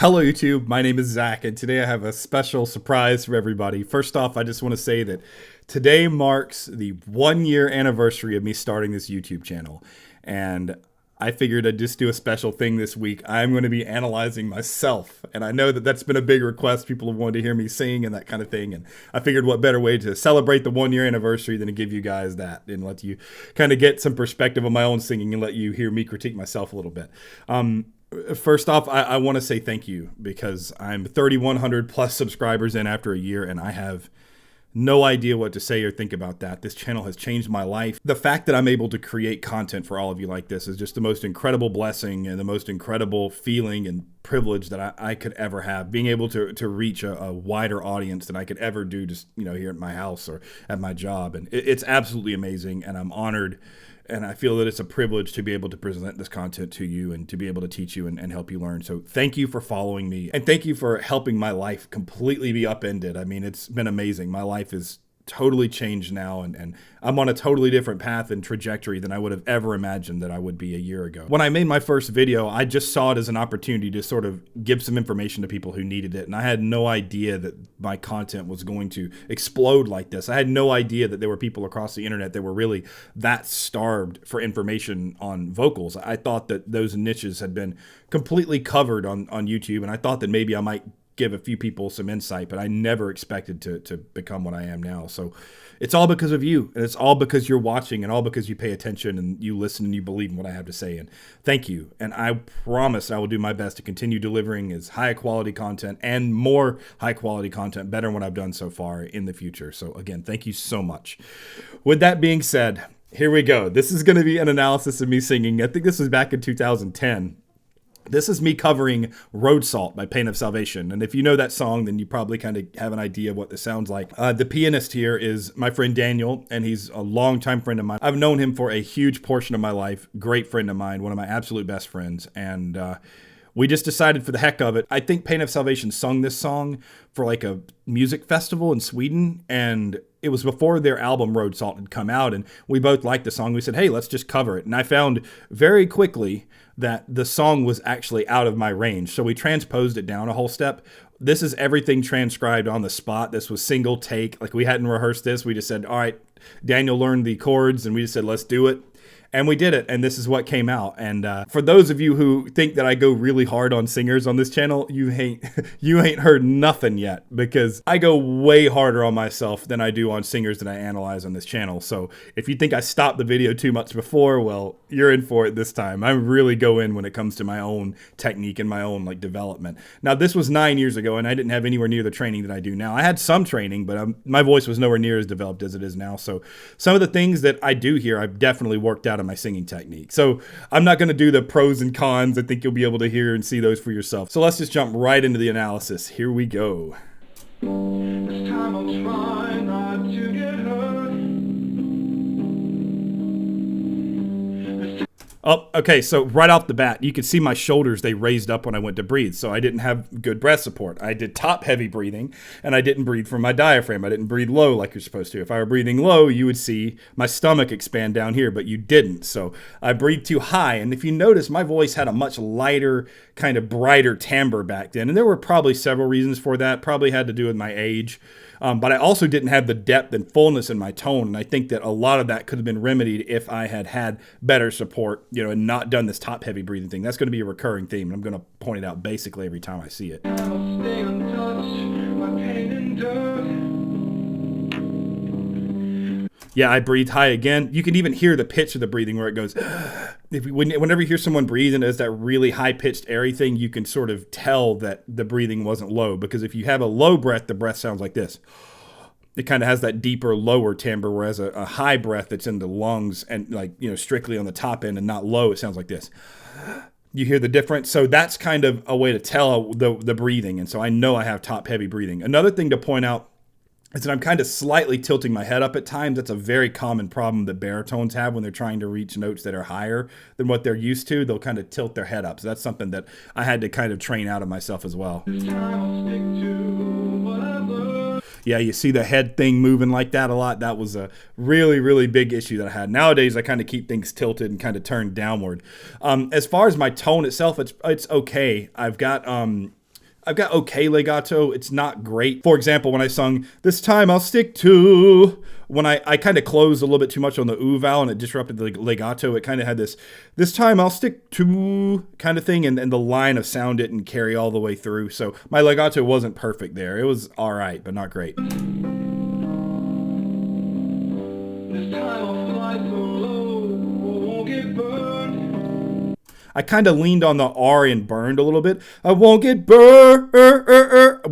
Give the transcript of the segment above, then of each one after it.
Hello YouTube, my name is Zach, and today I have a special surprise for everybody. First off, I just want to say that today marks the 1 year anniversary of me starting this YouTube channel, and I figured I'd just do a special thing this week. I'm going to be analyzing myself, and I know that that's been a big request. People have wanted to hear me sing and that kind of thing, and I figured what better way to celebrate the 1 year anniversary than to give you guys that and let you kind of get some perspective on my own singing and let you hear me critique myself a little bit. First off, I want to say thank you because I'm 3,100 plus subscribers in after a year, and I have no idea what to say or think about that. This channel has changed my life. The fact that I'm able to create content for all of you like this is just the most incredible blessing and the most incredible feeling and privilege that I could ever have. Being able to reach a wider audience than I could ever do just, here at my house or at my job. And it's absolutely amazing, and I'm honored. And I feel that it's a privilege to be able to present this content to you and to be able to teach you and help you learn. So thank you for following me, and thank you for helping my life completely be upended. I mean, it's been amazing. My life is totally changed now, and I'm on a totally different path and trajectory than I would have ever imagined that I would be a year ago. When I made my first video, I just saw it as an opportunity to sort of give some information to people who needed it, and I had no idea that my content was going to explode like this. I had no idea that there were people across the internet that were really that starved for information on vocals. I thought that those niches had been completely covered on YouTube, and I thought that maybe I might give a few people some insight, but I never expected to become what I am now. So it's all because of you, and it's all because you're watching, and all because you pay attention and you listen and you believe in what I have to say. And thank you. And I promise I will do my best to continue delivering as high quality content and more high quality content, better than what I've done so far, in the future. So again, thank you so much. With that being said, here we go. This is going to be an analysis of me singing. I think this was back in 2010. This is me covering Road Salt by Pain of Salvation. And if you know that song, then you probably kind of have an idea of what this sounds like. The pianist here is my friend Daniel, and he's a longtime friend of mine. I've known him for a huge portion of my life. Great friend of mine, one of my absolute best friends. And we just decided for the heck of it. I think Pain of Salvation sung this song for like a music festival in Sweden, and it was before their album Road Salt had come out, and we both liked the song. We said, hey, let's just cover it. And I found very quickly that the song was actually out of my range, so we transposed it down a whole step. This is everything transcribed on the spot. This was single take. Like, we hadn't rehearsed this. We just said, all right, Daniel learned the chords, and we just said, let's do it. And we did it, and this is what came out. And for those of you who think that I go really hard on singers on this channel, you ain't heard nothing yet, because I go way harder on myself than I do on singers that I analyze on this channel. So if you think I stopped the video too much before, well, you're in for it this time. I really go in when it comes to my own technique and my own development. Now, this was 9 years ago, and I didn't have anywhere near the training that I do now. I had some training, but my voice was nowhere near as developed as it is now. So some of the things that I do here, I've definitely worked out of my singing technique. So I'm not going to do the pros and cons. I think you'll be able to hear and see those for yourself. So let's just jump right into the analysis. Here we go. This time I'll try not to get hurt. Oh, okay, so right off the bat, you can see my shoulders, they raised up when I went to breathe, so I didn't have good breath support. I did top-heavy breathing, and I didn't breathe from my diaphragm. I didn't breathe low like you're supposed to. If I were breathing low, you would see my stomach expand down here, but you didn't, so I breathed too high. And if you notice, my voice had a much lighter, kind of brighter timbre back then, and there were probably several reasons for that. Probably had to do with my age. But I also didn't have the depth and fullness in my tone, and I think that a lot of that could have been remedied if I had better support, and not done this top-heavy breathing thing. That's going to be a recurring theme, and I'm going to point it out basically every time I see it. Yeah, I breathe high again. You can even hear the pitch of the breathing where it goes. Whenever you hear someone breathe and it does that really high-pitched, airy thing, you can sort of tell that the breathing wasn't low. Because if you have a low breath, the breath sounds like this. It kind of has that deeper, lower timbre, whereas a high breath that's in the lungs and strictly on the top end and not low, it sounds like this. You hear the difference? So that's kind of a way to tell the breathing. And so I know I have top-heavy breathing. Another thing to point out is that I'm kind of slightly tilting my head up at times. That's a very common problem that baritones have when they're trying to reach notes that are higher than what they're used to. They'll kind of tilt their head up. So that's something that I had to kind of train out of myself as well. Yeah, you see the head thing moving like that a lot. That was a really, really big issue that I had. Nowadays, I kind of keep things tilted and kind of turned downward. As far as my tone itself, it's okay. I've got I've got okay legato. It's not great. For example, when I sung "This Time I'll Stick To," when I kind of closed a little bit too much on the ooh vowel and it disrupted the legato, it kind of had this time I'll stick to kind of thing, and the line of sound didn't carry all the way through. So my legato wasn't perfect there. It was all right, but not great. This time I'll fly so low, won't get burned. I kind of leaned on the R and burned a little bit. I won't get burned.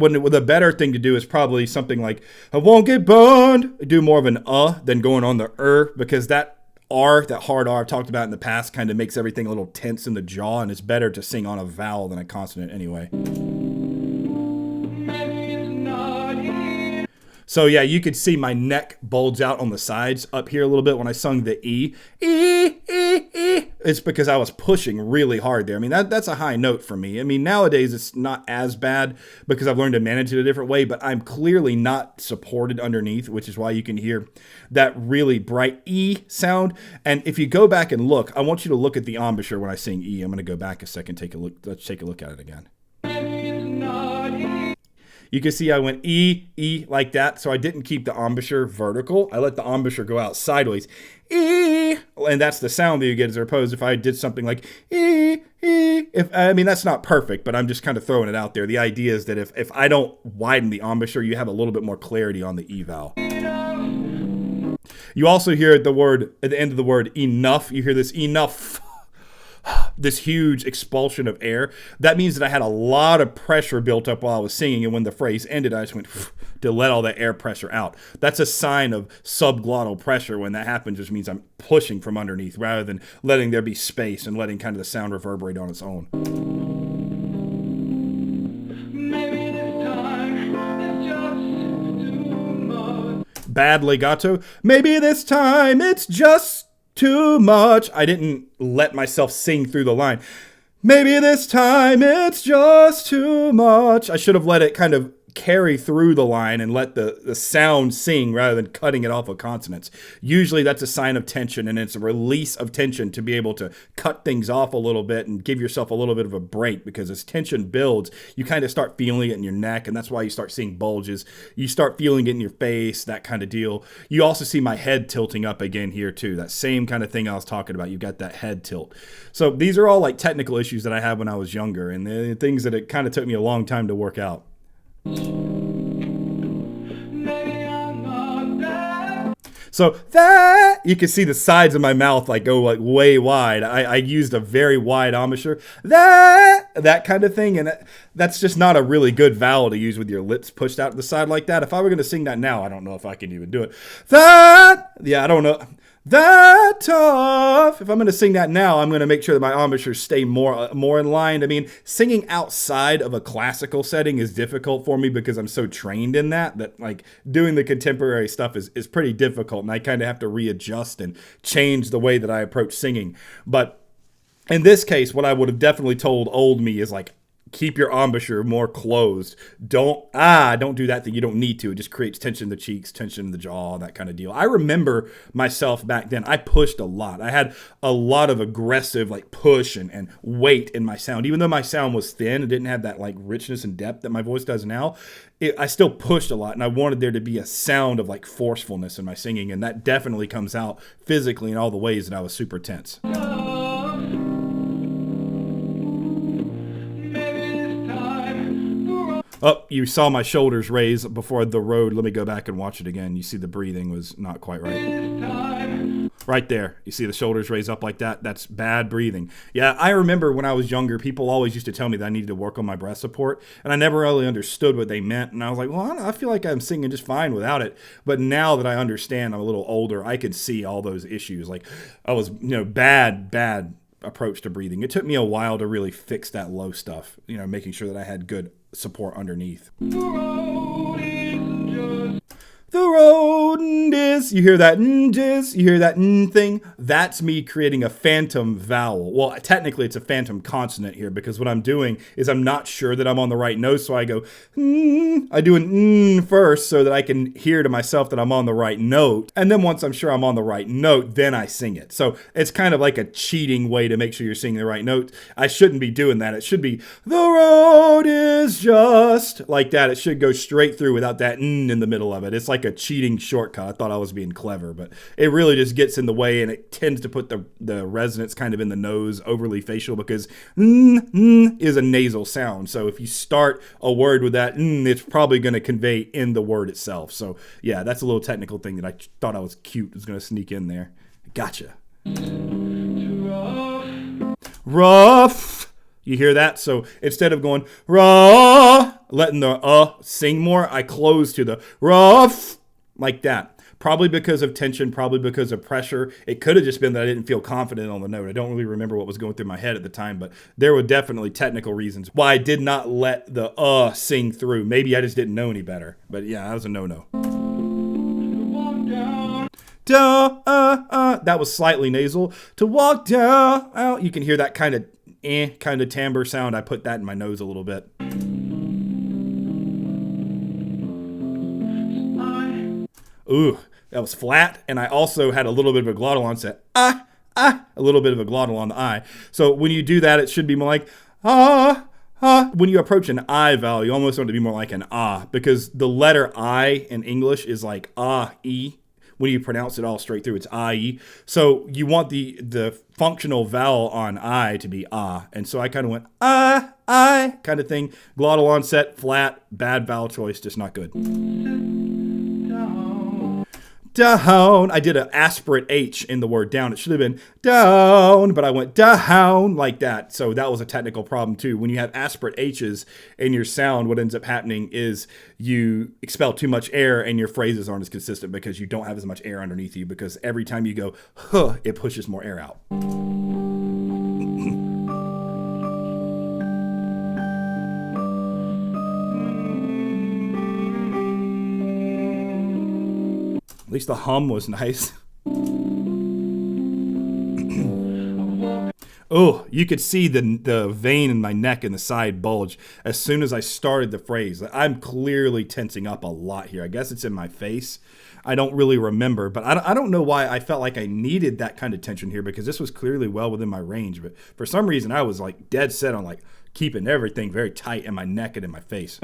When the better thing to do is probably something like, I won't get burned. Do more of an than going on the because that R, that hard R I've talked about in the past, kind of makes everything a little tense in the jaw, and it's better to sing on a vowel than a consonant anyway. So yeah, you could see my neck bulge out on the sides up here a little bit when I sung the E. It's because I was pushing really hard there. I mean, that's a high note for me. I mean, nowadays it's not as bad because I've learned to manage it a different way, but I'm clearly not supported underneath, which is why you can hear that really bright E sound. And if you go back and look, I want you to look at the embouchure when I sing E. I'm going to go back a second, take a look. Let's take a look at it again. You can see I went E like that, so I didn't keep the embouchure vertical. I let the embouchure go out sideways. E, and that's the sound that you get as opposed if I did something like E. I mean, that's not perfect, but I'm just kind of throwing it out there. The idea is that if I don't widen the embouchure, you have a little bit more clarity on the E vowel. You also hear at the end of the word enough, you hear this enough. This huge expulsion of air. That means that I had a lot of pressure built up while I was singing, and when the phrase ended, I just went to let all that air pressure out. That's a sign of subglottal pressure. When that happens, just means I'm pushing from underneath rather than letting there be space and letting kind of the sound reverberate on its own. Bad legato. Maybe this time it's just too much. I didn't let myself sing through the line. Maybe this time it's just too much. I should have let it kind of carry through the line and let the sound sing rather than cutting it off with consonants. Usually that's a sign of tension, and it's a release of tension to be able to cut things off a little bit and give yourself a little bit of a break, because as tension builds, you kind of start feeling it in your neck, and that's why you start seeing bulges. You start feeling it in your face, that kind of deal. You also see my head tilting up again here too. That same kind of thing I was talking about. You got that head tilt. So these are all like technical issues that I had when I was younger, and the things that it kind of took me a long time to work out. So that, you can see the sides of my mouth like go like way wide. I used a very wide embouchure. That kind of thing, and that's just not a really good vowel to use with your lips pushed out to the side like that. If I were going to sing that now, I don't know if I can even do it. I don't know. That tough. If I'm going to sing that now, I'm going to make sure that my embouchures stay more in line. I mean, singing outside of a classical setting is difficult for me because I'm so trained in that like doing the contemporary stuff is pretty difficult, and I kind of have to readjust and change the way that I approach singing. But in this case, what I would have definitely told old me is like, keep your embouchure more closed. Don't do that thing. You don't need to. It just creates tension in the cheeks, tension in the jaw, that kind of deal. I remember myself back then. I pushed a lot. I had a lot of aggressive like push and weight in my sound. Even though my sound was thin, it didn't have that like richness and depth that my voice does now. I still pushed a lot, and I wanted there to be a sound of like forcefulness in my singing, and that definitely comes out physically in all the ways that I was super tense. Oh, you saw my shoulders raise before the road. Let me go back and watch it again. You see the breathing was not quite right. Right there. You see the shoulders raise up like that? That's bad breathing. Yeah, I remember when I was younger, people always used to tell me that I needed to work on my breath support, and I never really understood what they meant. And I was like, well, I feel like I'm singing just fine without it. But now that I understand, I'm a little older, I could see all those issues. Like I was, bad approach to breathing. It took me a while to really fix that low stuff, making sure that I had good support underneath. The road is, you hear that you hear that thing? That's me creating a phantom vowel. Well, technically it's a phantom consonant here, because what I'm doing is I'm not sure that I'm on the right note, so I go, I do an first so that I can hear to myself that I'm on the right note, and then once I'm sure I'm on the right note, then I sing it. So it's kind of like a cheating way to make sure you're singing the right note. I shouldn't be doing that. It should be, the road is just like that. It should go straight through without that in the middle of it. It's like a cheating shortcut. I thought I was being clever, but it really just gets in the way, and it tends to put the resonance kind of in the nose, overly facial, because is a nasal sound. So if you start a word with that it's probably going to convey in the word itself. So yeah, that's a little technical thing that I thought I was cute was going to sneak in there. Gotcha. Rough. You hear that? So instead of going raw, letting the sing more, I close to the rough like that. Probably because of tension, probably because of pressure. It could have just been that I didn't feel confident on the note. I don't really remember what was going through my head at the time, but there were definitely technical reasons why I did not let the sing through. Maybe I just didn't know any better. But yeah, that was a no-no. That was slightly nasal. To walk down, you can hear that kind of timbre sound. I put that in my nose a little bit. Ooh, that was flat, and I also had a little bit of a glottal onset. A little bit of a glottal on the I. So when you do that, it should be more like When you approach an I vowel, you almost want it to be more like an because the letter I in English is like E. When you pronounce it all straight through, it's I-E. So you want the functional vowel on I to be and so I kind of went I kind of thing. Glottal onset, flat, bad vowel choice, just not good. Down. I did an aspirate H in the word down. It should have been down, but I went down like that. So that was a technical problem too. When you have aspirate H's in your sound, what ends up happening is you expel too much air and your phrases aren't as consistent because you don't have as much air underneath you, because every time you go, it pushes more air out. At least the hum was nice. Oh, you could see the vein in my neck and the side bulge as soon as I started the phrase. I'm clearly tensing up a lot here. I guess it's in my face. I don't really remember, but I don't know why I felt like I needed that kind of tension here, because this was clearly well within my range. But for some reason, I was like dead set on like keeping everything very tight in my neck and in my face.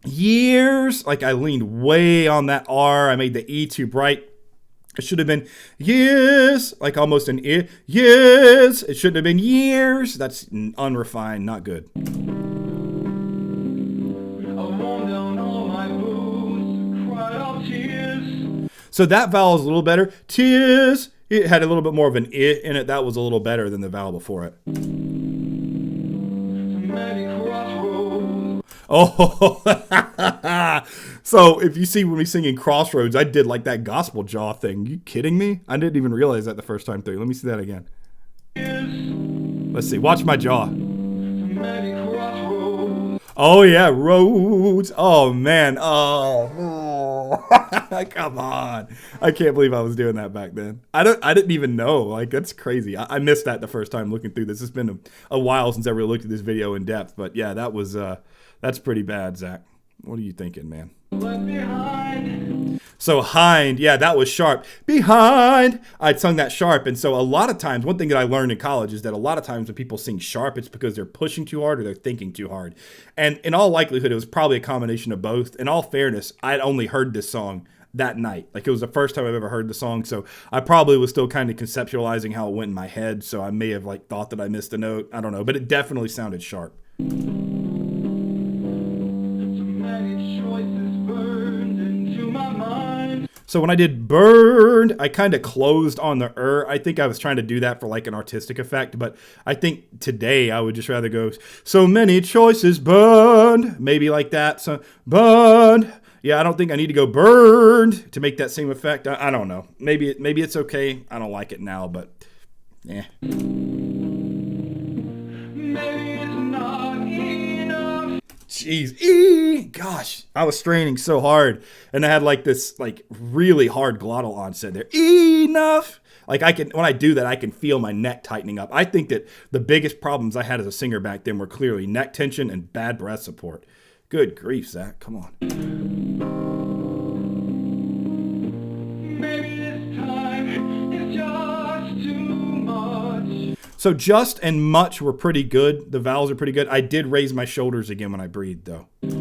Years, like I leaned way on that R. I made the E too bright. It should have been years, like almost an I. Years. It shouldn't have been years. That's unrefined, not good. So that vowel is a little better. Tears. It had a little bit more of an I in it. That was a little better than the vowel before it. Oh, so if you see when we sing in Crossroads, I did like that gospel jaw thing. You kidding me? I didn't even realize that the first time through. Let me see that again. Let's see. Watch my jaw. Oh yeah, roads. Oh man. Oh, come on. I can't believe I was doing that back then. I didn't even know. Like, that's crazy. I missed that the first time looking through this. It's been a while since I really looked at this video in depth. But yeah, that was that's pretty bad, Zach. What are you thinking, man? Left behind. So hind, yeah, that was sharp. Behind, I'd sung that sharp. And so a lot of times, one thing that I learned in college is that a lot of times when people sing sharp, it's because they're pushing too hard or they're thinking too hard. And in all likelihood, it was probably a combination of both. In all fairness, I'd only heard this song that night. Like, it was the first time I've ever heard the song. So I probably was still kind of conceptualizing how it went in my head. So I may have like thought that I missed a note. I don't know, but it definitely sounded sharp. So when I did burned, I kind of closed on the I think I was trying to do that for like an artistic effect, but I think today I would just rather go, so many choices burned, maybe like that. So burned. Yeah, I don't think I need to go burned to make that same effect. I don't know. Maybe it's okay. I don't like it now, but yeah. Jeez, gosh, I was straining so hard, and I had like this like really hard glottal onset there. Enough. Like, when I do that, I can feel my neck tightening up. I think that the biggest problems I had as a singer back then were clearly neck tension and bad breath support. Good grief, Zach, come on. So just and much were pretty good. The vowels are pretty good. I did raise my shoulders again when I breathed, though. Maybe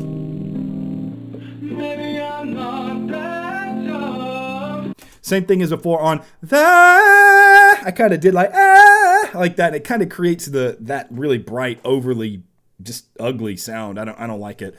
I'm not that tough. Same thing as before on that. I kind of did like like that. It kind of creates that really bright, overly just ugly sound. I don't like it.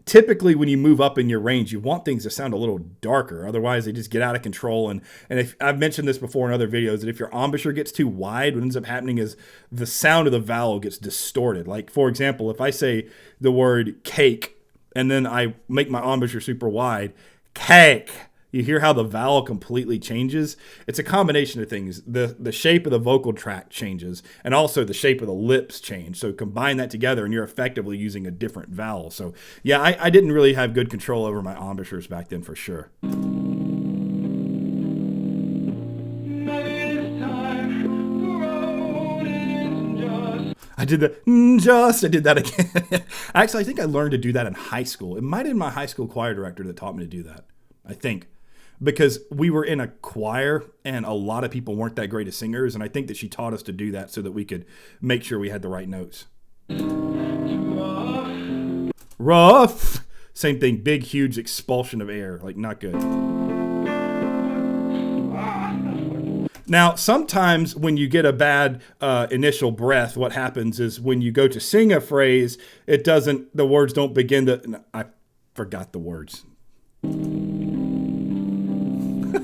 Typically, when you move up in your range, you want things to sound a little darker. Otherwise, they just get out of control. And if I've mentioned this before in other videos, that if your embouchure gets too wide, what ends up happening is the sound of the vowel gets distorted. Like, for example, if I say the word cake and then I make my embouchure super wide, cake. You hear how the vowel completely changes? It's a combination of things. The shape of the vocal tract changes, and also the shape of the lips change. So combine that together, and you're effectively using a different vowel. So yeah, I didn't really have good control over my embouchures back then for sure. Maybe this time the road isn't just. I did that again. Actually, I think I learned to do that in high school. It might have been my high school choir director that taught me to do that, I think. Because we were in a choir and a lot of people weren't that great as singers. And I think that she taught us to do that so that we could make sure we had the right notes. Rough. Same thing. Big, huge expulsion of air. Like, not good. Now, sometimes when you get a bad initial breath, what happens is when you go to sing a phrase, the words don't begin to, I forgot the words. Take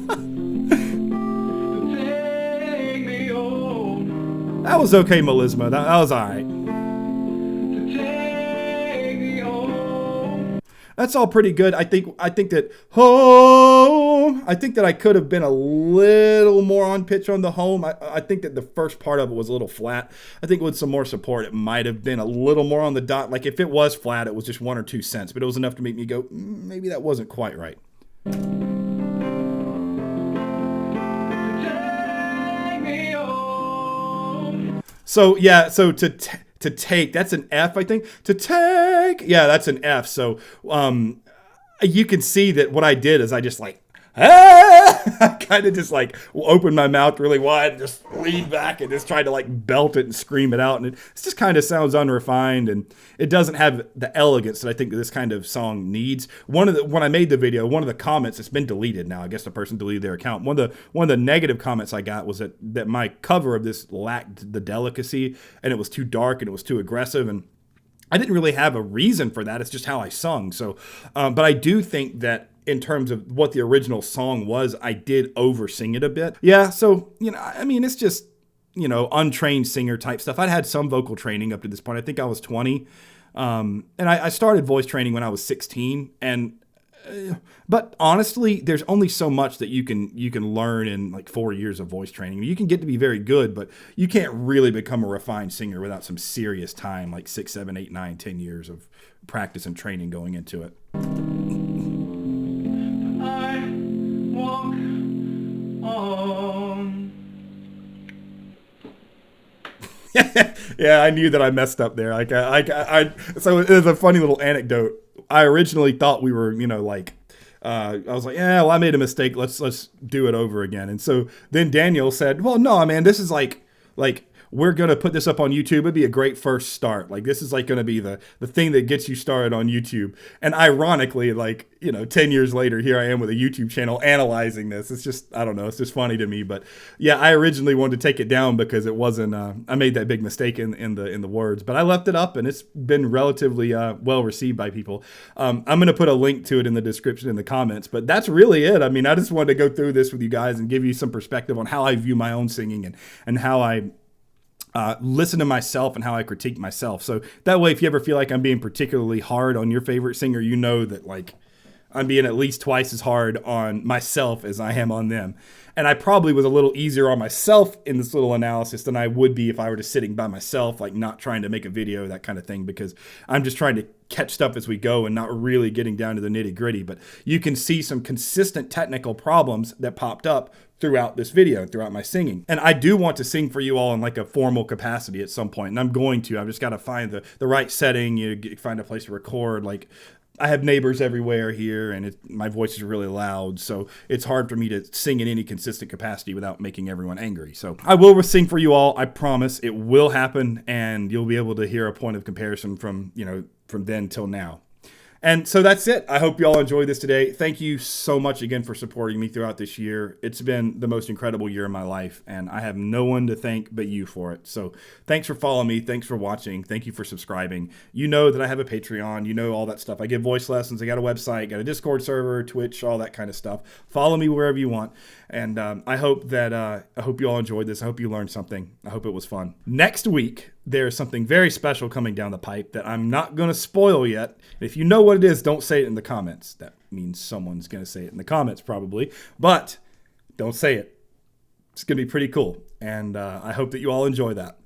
me home. That was okay, Melisma. That was all right. Take me home. That's all pretty good. I think that home. I think that I could have been a little more on pitch on the home. I think that the first part of it was a little flat. I think with some more support, it might have been a little more on the dot. Like if it was flat, it was just 1 or 2 cents, but it was enough to make me go, maybe that wasn't quite right. Take me home. So yeah, so to take, that's an F, I think. To take, yeah, that's an F. So you can see that what I did is I just like, I kind of just like opened my mouth really wide and just leaned back and just tried to like belt it and scream it out. And it just kind of sounds unrefined and it doesn't have the elegance that I think that this kind of song needs. When I made the video, one of the comments, it's been deleted now. I guess the person deleted their account. One of the negative comments I got was that my cover of this lacked the delicacy and it was too dark and it was too aggressive. And I didn't really have a reason for that. It's just how I sung. So, but I do think that in terms of what the original song was, I did over sing it a bit. Yeah. So, I mean, it's just, untrained singer type stuff. I'd had some vocal training up to this point. I think I was 20. And I started voice training when I was 16. But honestly, there's only so much that you can learn in like 4 years of voice training. You can get to be very good, but you can't really become a refined singer without some serious time, like 6, 7, 8, 9, 10 years of practice and training going into it. I walk on. Yeah, I knew that I messed up there. So it was a funny little anecdote. I originally thought we were, I was like, yeah, well, I made a mistake. Let's do it over again. And so then Daniel said, well, no, man, this is like we're going to put this up on YouTube. It'd be a great first start. Like this is like going to be the thing that gets you started on YouTube. And ironically, 10 years later, here I am with a YouTube channel analyzing this. It's just, I don't know. It's just funny to me. But yeah, I originally wanted to take it down because it wasn't, I made that big mistake in the words, but I left it up and it's been relatively well received by people. I'm going to put a link to it in the description in the comments, but that's really it. I mean, I just wanted to go through this with you guys and give you some perspective on how I view my own singing and how I listen to myself and how I critique myself. So that way, if you ever feel like I'm being particularly hard on your favorite singer, you know that I'm being at least twice as hard on myself as I am on them. And I probably was a little easier on myself in this little analysis than I would be if I were just sitting by myself, like not trying to make a video, that kind of thing, because I'm just trying to catch stuff as we go and not really getting down to the nitty gritty. But you can see some consistent technical problems that popped up throughout this video, throughout my singing. And I do want to sing for you all in like a formal capacity at some point. And I'm going to. I've just got to find the right setting, find a place to record. I have neighbors everywhere here, and my voice is really loud, so it's hard for me to sing in any consistent capacity without making everyone angry. So I will sing for you all. I promise it will happen, and you'll be able to hear a point of comparison from then till now. And so that's it. I hope you all enjoyed this today. Thank you so much again for supporting me throughout this year. It's been the most incredible year of my life, and I have no one to thank but you for it. So thanks for following me. Thanks for watching. Thank you for subscribing. You know that I have a Patreon. You know all that stuff. I give voice lessons. I got a website, got a Discord server, Twitch, all that kind of stuff. Follow me wherever you want. And I hope you all enjoyed this. I hope you learned something. I hope it was fun. Next week, there's something very special coming down the pipe that I'm not going to spoil yet. If you know what it is, don't say it in the comments. That means someone's going to say it in the comments probably, but don't say it. It's going to be pretty cool, and I hope that you all enjoy that.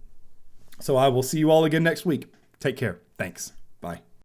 So I will see you all again next week. Take care. Thanks.